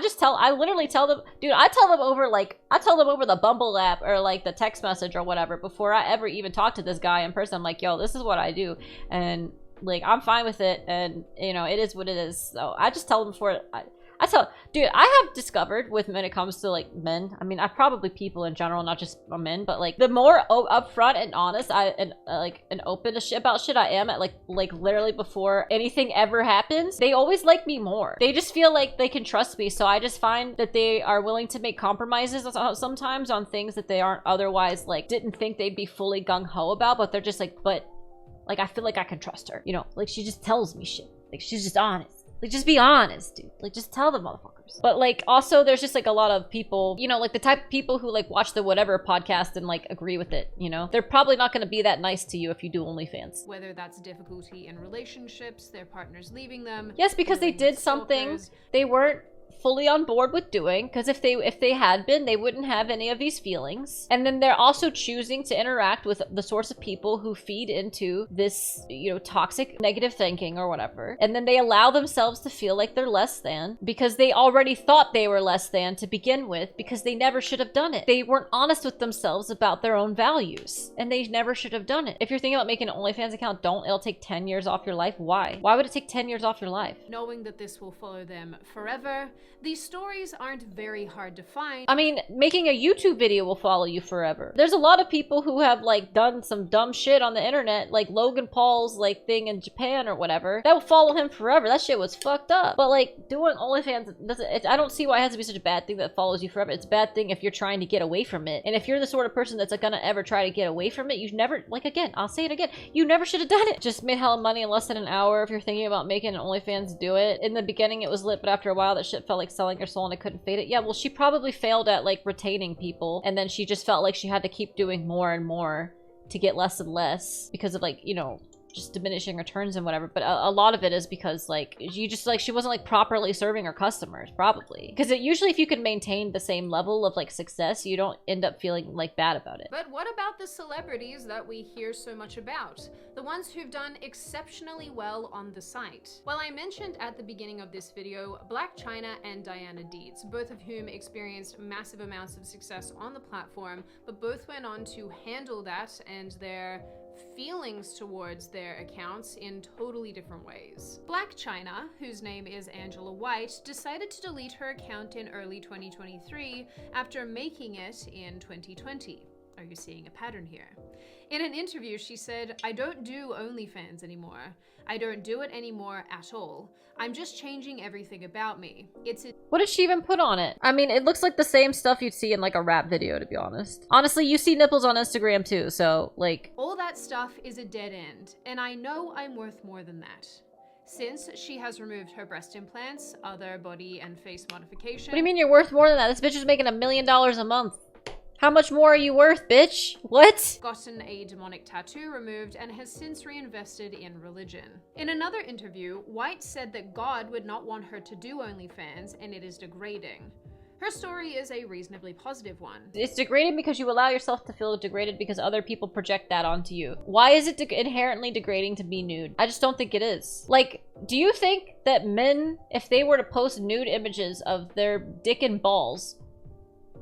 literally tell them, dude, I tell them over the Bumble app or like the text message or whatever before I ever even talk to this guy in person. I'm like, yo, this is what I do. And like, I'm fine with it. And you know, it is what it is. So I just tell them before dude, I have discovered when it comes to like men, I mean, I probably people in general, not just men, but like the more upfront and honest and open to about shit I am at like literally before anything ever happens, they always like me more. They just feel like they can trust me. So I just find that they are willing to make compromises sometimes on things that they aren't otherwise like didn't think they'd be fully gung-ho about, but they're just like, but like I feel like I can trust her, you know, like she just tells me shit, like she's just honest. Like, just be honest, dude. Like, just tell the motherfuckers. But, like, also, there's just, like, a lot of people, you know, like, the type of people who, like, watch the whatever podcast and, like, agree with it, you know? They're probably not gonna be that nice to you if you do OnlyFans. Whether that's difficulty in relationships, their partners leaving them. Yes, because they did something they weren't fully on board with doing, because if they had been, they wouldn't have any of these feelings. And then they're also choosing to interact with the sorts of people who feed into this, you know, toxic negative thinking or whatever. And then they allow themselves to feel like they're less than because they already thought they were less than to begin with, because they never should have done it. They weren't honest with themselves about their own values, and they never should have done it. If you're thinking about making an OnlyFans account, don't. It'll take 10 years off your life. Why? Why would it take 10 years off your life? Knowing that this will follow them forever, these stories aren't very hard to find. I mean, making a YouTube video will follow you forever. There's a lot of people who have, like, done some dumb shit on the internet, like Logan Paul's, like, thing in Japan or whatever. That will follow him forever. That shit was fucked up. But, like, doing OnlyFans doesn't, I don't see why it has to be such a bad thing that follows you forever. It's a bad thing if you're trying to get away from it. And if you're the sort of person that's, like, gonna ever try to get away from it, you never, like, again, I'll say it again, you never should have done it. Just made hella money in less than an hour. If you're thinking about making an OnlyFans, do it. In the beginning, it was lit, but after a while, that shit felt like selling your soul and I couldn't fade it. Yeah, well, she probably failed at, like, retaining people, and then she just felt like she had to keep doing more and more to get less and less because of, like, you know, just diminishing returns and whatever. But a lot of it is because, like, you just, like, she wasn't, like, properly serving her customers, probably. Because usually if you can maintain the same level of, like, success, you don't end up feeling, like, bad about it. But what about the celebrities that we hear so much about? The ones who've done exceptionally well on the site. Well, I mentioned at the beginning of this video, Blac Chyna and Diana Deeds, both of whom experienced massive amounts of success on the platform, but both went on to handle that and their feelings towards their accounts in totally different ways. Blac Chyna, whose name is Angela White, decided to delete her account in early 2023 after making it in 2020. Are you seeing a pattern here? In an interview, she said, "I don't do OnlyFans anymore. I don't do it anymore at all. I'm just changing everything about me. What did she even put on it? I mean, it looks like the same stuff you'd see in, like, a rap video, to be honest. Honestly, you see nipples on Instagram too, so, like... All that stuff is a dead end, and I know I'm worth more than that." Since she has removed her breast implants, other body and face modification... What do you mean you're worth more than that? This bitch is making $1 million a month. How much more are you worth, bitch? What? Gotten a demonic tattoo removed and has since reinvested in religion. In another interview, White said that God would not want her to do OnlyFans and it is degrading. Her story is a reasonably positive one. It's degrading because you allow yourself to feel degraded because other people project that onto you. Why is it inherently degrading to be nude? I just don't think it is. Like, do you think that men, if they were to post nude images of their dick and balls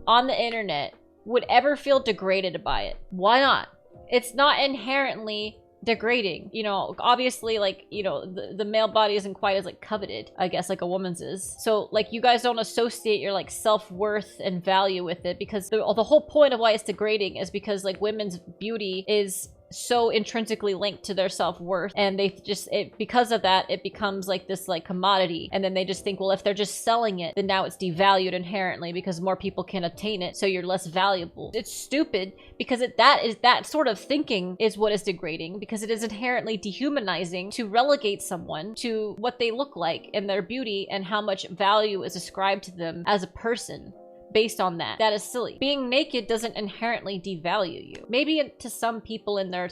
on the internet, would ever feel degraded by it? Why not? It's not inherently degrading. You know, obviously, like, you know, the male body isn't quite as, like, coveted, I guess, like a woman's is. So, like, you guys don't associate your, like, self-worth and value with it, because the whole point of why it's degrading is because, like, women's beauty is so intrinsically linked to their self-worth, and they just, because of that, it becomes like this, like, commodity, and then they just think, well, if they're just selling it, then now it's devalued inherently because more people can obtain it, so you're less valuable. It's stupid, because that sort of thinking is what is degrading, because it is inherently dehumanizing to relegate someone to what they look like and their beauty and how much value is ascribed to them as a person. Based on that. That is silly. Being naked doesn't inherently devalue you. Maybe to some people in their,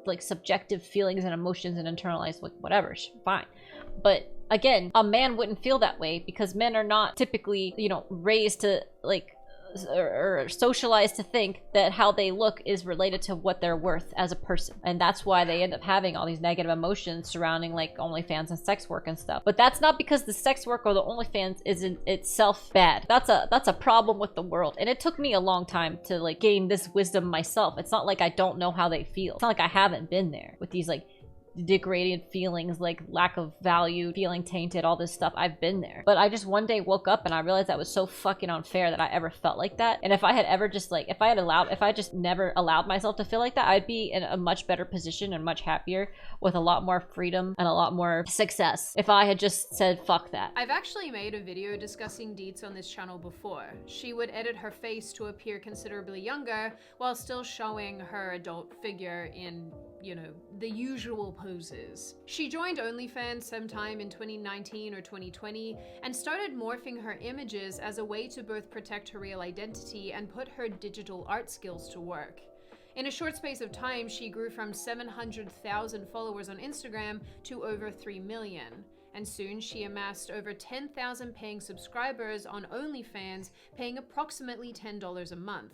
like, subjective feelings and emotions and internalized, like, whatever, fine. But again, a man wouldn't feel that way because men are not typically, you know, raised to, like, or socialized to think that how they look is related to what they're worth as a person. And that's why they end up having all these negative emotions surrounding, like, OnlyFans and sex work and stuff. But that's not because the sex work or the OnlyFans is in itself bad. That's a problem with the world. And it took me a long time to, like, gain this wisdom myself. It's not like I don't know how they feel. It's not like I haven't been there with these, like, degraded feelings, like lack of value, feeling tainted, all this stuff. I've been there. But I just one day woke up and I realized that was so fucking unfair that I ever felt like that. And if I had ever just, like, if I just never allowed myself to feel like that, I'd be in a much better position and much happier with a lot more freedom and a lot more success if I had just said fuck that. I've actually made a video discussing Deets on this channel before. She would edit her face to appear considerably younger while still showing her adult figure in you know, the usual poses. She joined OnlyFans sometime in 2019 or 2020 and started morphing her images as a way to both protect her real identity and put her digital art skills to work. In a short space of time, she grew from 700,000 followers on Instagram to over 3 million. And soon she amassed over 10,000 paying subscribers on OnlyFans, paying approximately $10 a month.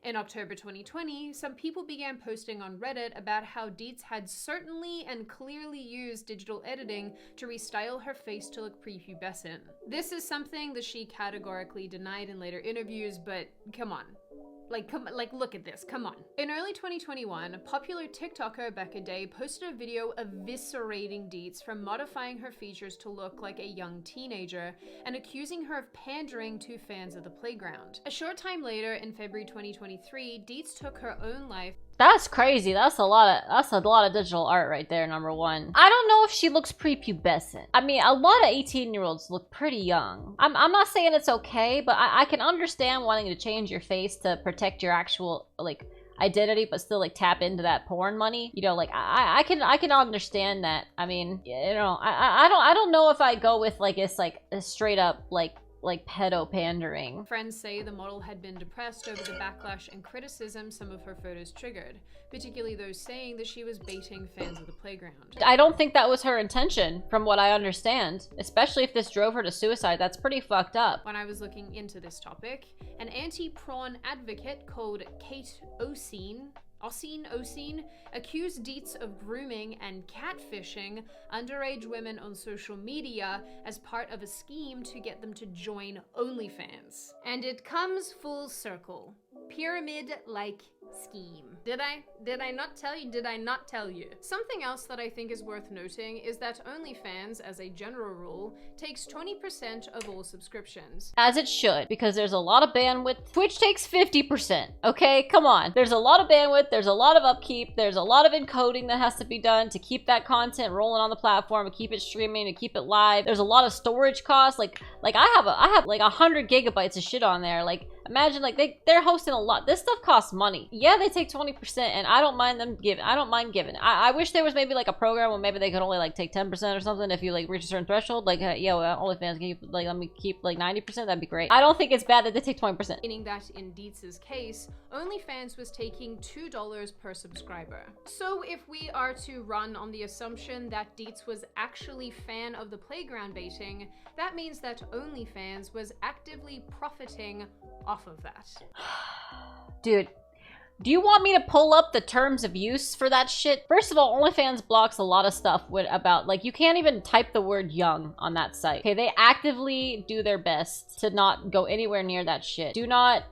In October 2020, some people began posting on Reddit about how Deets had certainly and clearly used digital editing to restyle her face to look prepubescent. This is something that she categorically denied in later interviews, but come on. Look at this, come on. In early 2021, popular TikToker Becca Day posted a video eviscerating Deets for modifying her features to look like a young teenager and accusing her of pandering to fans of the playground. A short time later, in February 2023, Deets took her own life. That's crazy. That's a lot of digital art right there, number one. I don't know if she looks prepubescent. I mean, a lot of 18-year-olds look pretty young. I'm not saying it's okay, but I can understand wanting to change your face to protect your actual, like, identity, but still, like, tap into that porn money. You know, like, I can understand that. I mean, you know, I don't know if I go with, like, it's, like, a straight up, like pedo pandering. Friends say the model had been depressed over the backlash and criticism some of her photos triggered, particularly those saying that she was baiting fans of the playground. I don't think that was her intention, from what I understand, especially if this drove her to suicide. That's pretty fucked up. When I was looking into this topic, an anti-prawn advocate called Kate Oseen accused Deets of grooming and catfishing underage women on social media as part of a scheme to get them to join OnlyFans. And it comes full circle. Pyramid-like scheme. Did I not tell you? Did I not tell you? Something else that I think is worth noting is that OnlyFans, as a general rule, takes 20% of all subscriptions. As it should, because there's a lot of bandwidth. Twitch takes 50%, okay? Come on. There's a lot of bandwidth, there's a lot of upkeep, there's a lot of encoding that has to be done to keep that content rolling on the platform, to keep it streaming, to keep it live. There's a lot of storage costs. Like I have like 100 gigabytes of shit on there. Like, imagine, like, they're hosting a lot. This stuff costs money. Yeah, they take 20%, and I don't mind them giving. I don't mind giving. I wish there was maybe like a program where maybe they could only like take 10% or something if you like reach a certain threshold. Like, yeah, well, OnlyFans, can you like let me keep like 90%? That'd be great. I don't think it's bad that they take 20%. Meaning that in Deets' case, OnlyFans was taking $2 per subscriber. So if we are to run on the assumption that Deets was actually fan of the playground baiting, that means that OnlyFans was actively profiting off of that. Dude, do you want me to pull up the terms of use for that shit? First of all, OnlyFans blocks a lot of stuff about, like, you can't even type the word young on that site. Okay, they actively do their best to not go anywhere near that shit. Do not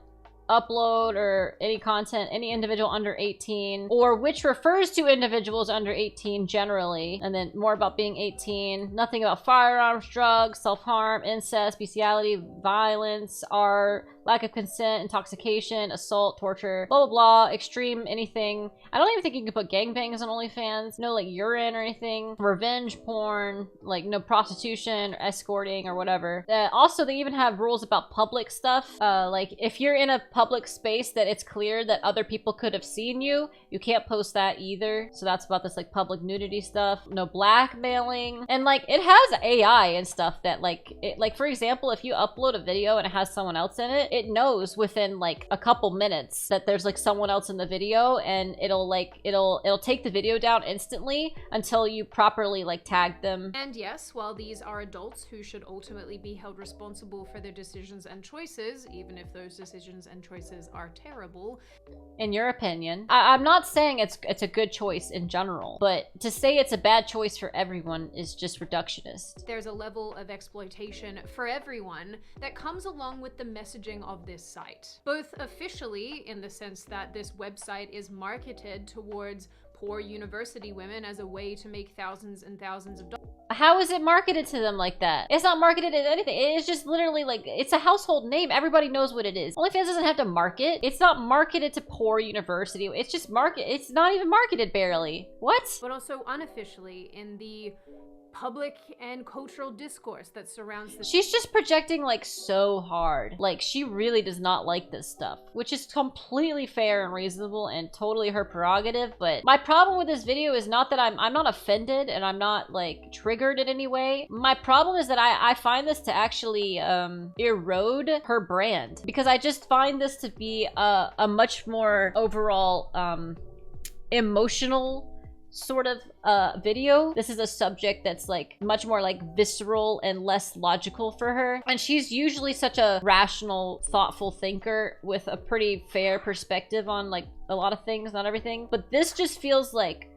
upload or any content, any individual under 18, or which refers to individuals under 18 generally, and then more about being 18. Nothing about firearms, drugs, self-harm, incest, bestiality, violence, art, lack of consent, intoxication, assault, torture, blah, blah, blah, extreme anything. I don't even think you can put gangbangs on OnlyFans. No, like, urine or anything. Revenge porn, like, no prostitution, or escorting, or whatever. Also, they even have rules about public stuff. Like, if you're in a public space that it's clear that other people could have seen you, you can't post that either. So that's about this, like, public nudity stuff. No blackmailing. And, like, it has AI and stuff that, like, for example, if you upload a video and it has someone else in it, it knows within like a couple minutes that there's like someone else in the video, and it'll take the video down instantly until you properly like tag them. And yes, while these are adults who should ultimately be held responsible for their decisions and choices, even if those decisions and choices are terrible. In your opinion, I'm not saying it's a good choice in general, but to say it's a bad choice for everyone is just reductionist. There's a level of exploitation for everyone that comes along with the messaging of this site. Both officially, in the sense that this website is marketed towards poor university women as a way to make thousands and thousands of dollars. How is it marketed to them like that? It's not marketed as anything. It's just literally like, it's a household name. Everybody knows what it is. OnlyFans doesn't have to market. It's not marketed to poor university. It's just it's not even marketed barely. What? But also unofficially, in the public and cultural discourse that surrounds this. She's just projecting like so hard. Like she really does not like this stuff, which is completely fair and reasonable and totally her prerogative. But my problem with this video is not that I'm not offended and I'm not like triggered in any way. My problem is that I find this to actually erode her brand, because I just find this to be a much more overall emotional sort of video. This is a subject that's like much more like visceral and less logical for her, and she's usually such a rational, thoughtful thinker with a pretty fair perspective on like a lot of things, not everything. But this just feels like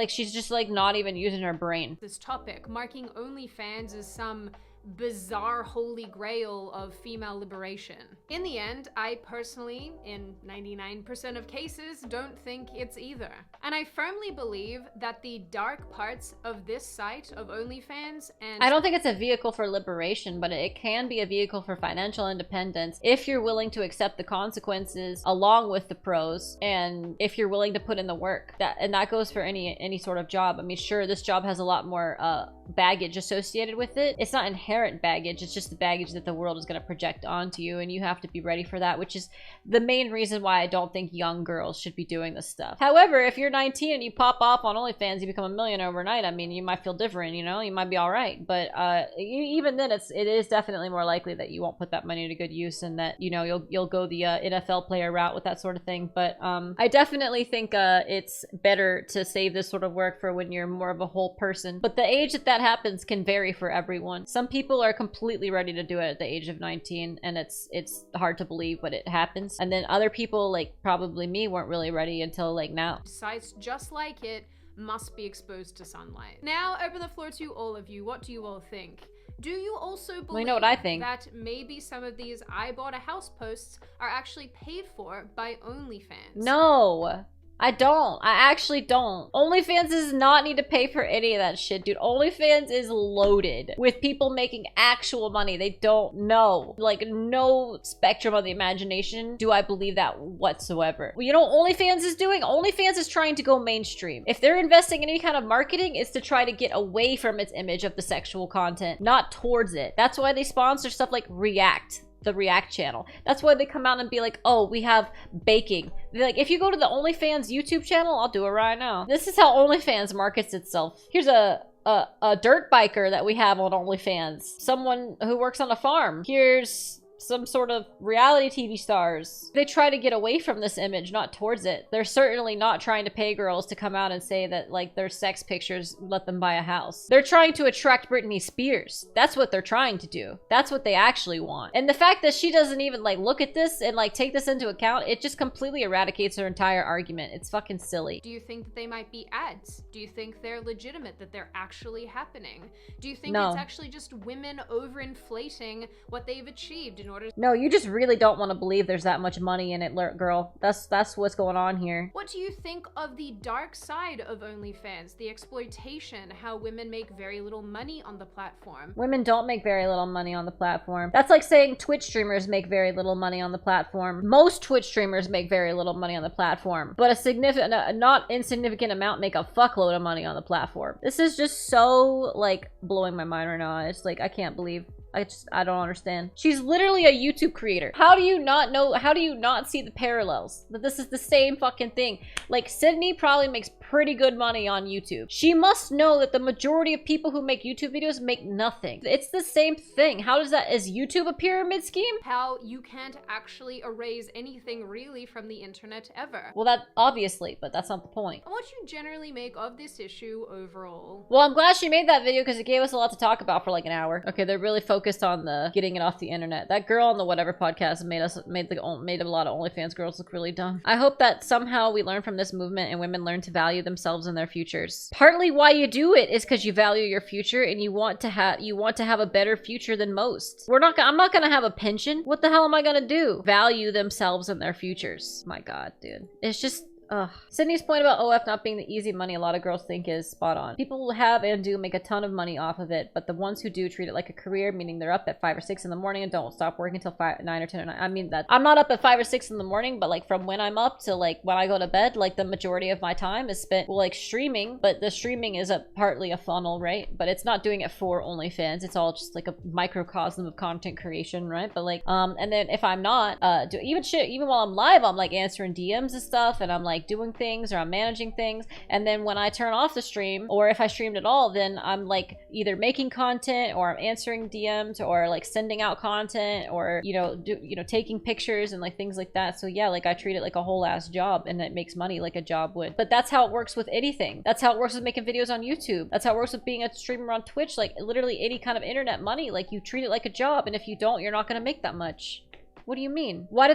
she's just like not even using her brain. This topic, marking OnlyFans as some bizarre holy grail of female liberation. In the end, I personally, in 99% of cases, don't think it's either. And I firmly believe that the dark parts of this site of OnlyFans and... I don't think it's a vehicle for liberation, but it can be a vehicle for financial independence if you're willing to accept the consequences along with the pros, and if you're willing to put in the work. That goes for any sort of job. I mean, sure, this job has a lot more baggage associated with it. It's not inherent baggage, it's just the baggage that the world is going to project onto you, and you have to be ready for that, which is the main reason why I don't think young girls should be doing this stuff. However, if you're 19 and you pop off on OnlyFans, you become a millionaire overnight, I mean, you might feel different, you know, you might be all right. But even then, it is definitely more likely that you won't put that money to good use, and that, you know, you'll go the NFL player route with that sort of thing. But I definitely think it's better to save this sort of work for when you're more of a whole person. But the age that happens can vary for everyone. Some people are completely ready to do it at the age of 19, and it's hard to believe, but it happens. And then other people, like probably me, weren't really ready until like now. Sites just like it must be exposed to sunlight. Now, open the floor to all of you. What do you all think? Do you also believe you know what I think. that maybe some of these I bought a house posts are actually paid for by OnlyFans? No, I don't. I actually don't. OnlyFans does not need to pay for any of that shit, dude. OnlyFans is loaded with people making actual money. They don't know. Like, no spectrum of the imagination do I believe that whatsoever. Well, you know what OnlyFans is doing? OnlyFans is trying to go mainstream. If they're investing in any kind of marketing, it's to try to get away from its image of the sexual content, not towards it. That's why they sponsor stuff like React. The React channel. That's why they come out and be like, oh, we have baking. They're like, if you go to the OnlyFans YouTube channel, I'll do it right now. This is how OnlyFans markets itself. Here's a dirt biker that we have on OnlyFans. Someone who works on a farm. Here's some sort of reality TV stars. They try to get away from this image, not towards it. They're certainly not trying to pay girls to come out and say that like their sex pictures let them buy a house. They're trying to attract Britney Spears. That's what they're trying to do. That's what they actually want. And the fact that she doesn't even like look at this and like take this into account, it just completely eradicates her entire argument. It's fucking silly. Do you think that they might be ads? Do you think they're legitimate, that they're actually happening? Do you think No. it's actually just women overinflating what they've achieved in order? No, you just really don't want to believe there's that much money in it, girl. That's what's going on here. What do you think of the dark side of OnlyFans? The exploitation, how women make very little money on the platform. Women don't make very little money on the platform. That's like saying Twitch streamers make very little money on the platform. Most Twitch streamers make very little money on the platform, but a not insignificant amount make a fuckload of money on the platform. This is just so like blowing my mind right now. It's like, I can't believe. I don't understand. She's literally a YouTube creator. How do you not know? How do you not see the parallels? That this is the same fucking thing. Like, Sydney probably makes pretty good money on YouTube. She must know that the majority of people who make YouTube videos make nothing. It's the same thing. How does that, is YouTube a pyramid scheme? How you can't actually erase anything really from the internet ever. Well, that obviously, but that's not the point. And what you generally make of this issue overall? Well, I'm glad she made that video because it gave us a lot to talk about for like an hour. Okay, they're really focused on the getting it off the internet. That girl on the whatever podcast made a lot of OnlyFans girls look really dumb. I hope that somehow we learn from this movement and women learn to value themselves and their futures. Partly why you do it is because you value your future and you want to have a better future than most. I'm not gonna have a pension. What the hell am I gonna do? Value themselves and their futures. My God, dude. It's just Ugh. Sydney's point about OF not being the easy money a lot of girls think is spot on. People have and do make a ton of money off of it, but the ones who do treat it like a career, meaning they're up at 5 or 6 in the morning and don't stop working until 9 or 10 or 9. I mean, that I'm not up at 5 or 6 in the morning, but like from when I'm up to like when I go to bed, like the majority of my time is spent like streaming, but the streaming is partly a funnel, right? But it's not doing it for OnlyFans. It's all just like a microcosm of content creation, right? But like, and then if I'm not, even while I'm live, I'm like answering DMs and stuff, and I'm like doing things, or I'm managing things. And then when I turn off the stream, or if I streamed at all, then I'm like either making content, or I'm answering DMs, or like sending out content, or taking pictures and like things like that. So yeah, like I treat it like a whole ass job, and it makes money like a job would. But that's how it works with anything. That's how it works with making videos on YouTube. That's how it works with being a streamer on Twitch. Like literally any kind of internet money, like you treat it like a job, and if you don't, you're not gonna make that much. What do you mean? Why do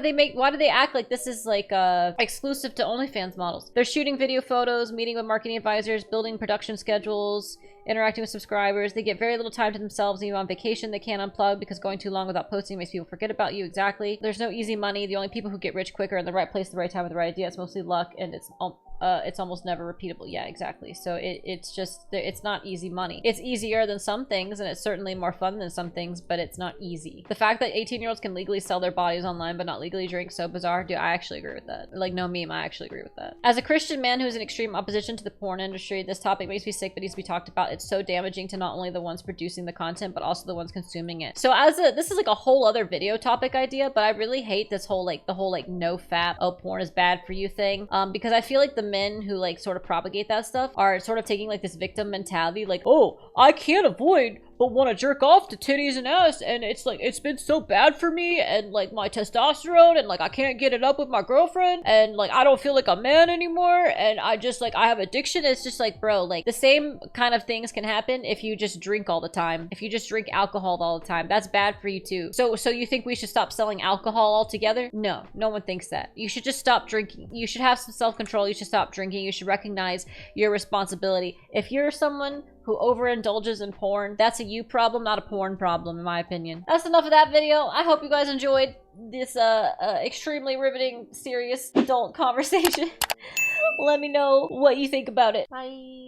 they act like this is like exclusive to OnlyFans models? They're shooting video photos, meeting with marketing advisors, building production schedules, interacting with subscribers. They get very little time to themselves. Even on vacation, they can't unplug because going too long without posting makes people forget about you. Exactly. There's no easy money. The only people who get rich quicker in the right place at the right time with the right idea. It's mostly luck, and it's almost never repeatable. Yeah, exactly. So it's not easy money. It's easier than some things, and it's certainly more fun than some things, but it's not easy. The fact that 18-year-olds can legally sell their bodies online but not legally drink, so bizarre. Dude, I actually agree with that. Like, no meme, I actually agree with that. As a Christian man who's in extreme opposition to the porn industry, this topic makes me sick but needs to be talked about. It's so damaging to not only the ones producing the content, but also the ones consuming it. So this is like a whole other video topic idea, but I really hate this whole like no fap, oh porn is bad for you thing, because I feel like the men who like sort of propagate that stuff are sort of taking like this victim mentality, like, oh, I can't avoid but want to jerk off to titties and ass, and it's like, it's been so bad for me, and like my testosterone, and like I can't get it up with my girlfriend, and like I don't feel like a man anymore, and I just like, I have addiction. It's just like, bro, like the same kind of things can happen if you just drink all the time. If you just drink alcohol all the time, that's bad for you too. So you think we should stop selling alcohol altogether? No, no one thinks that. You should just stop drinking. You should have some self-control. You should stop drinking. You should recognize your responsibility. If you're someone who overindulges in porn, that's a you problem, not a porn problem, in my opinion. That's enough of that video. I hope you guys enjoyed this extremely riveting, serious adult conversation. Let me know what you think about it. Bye.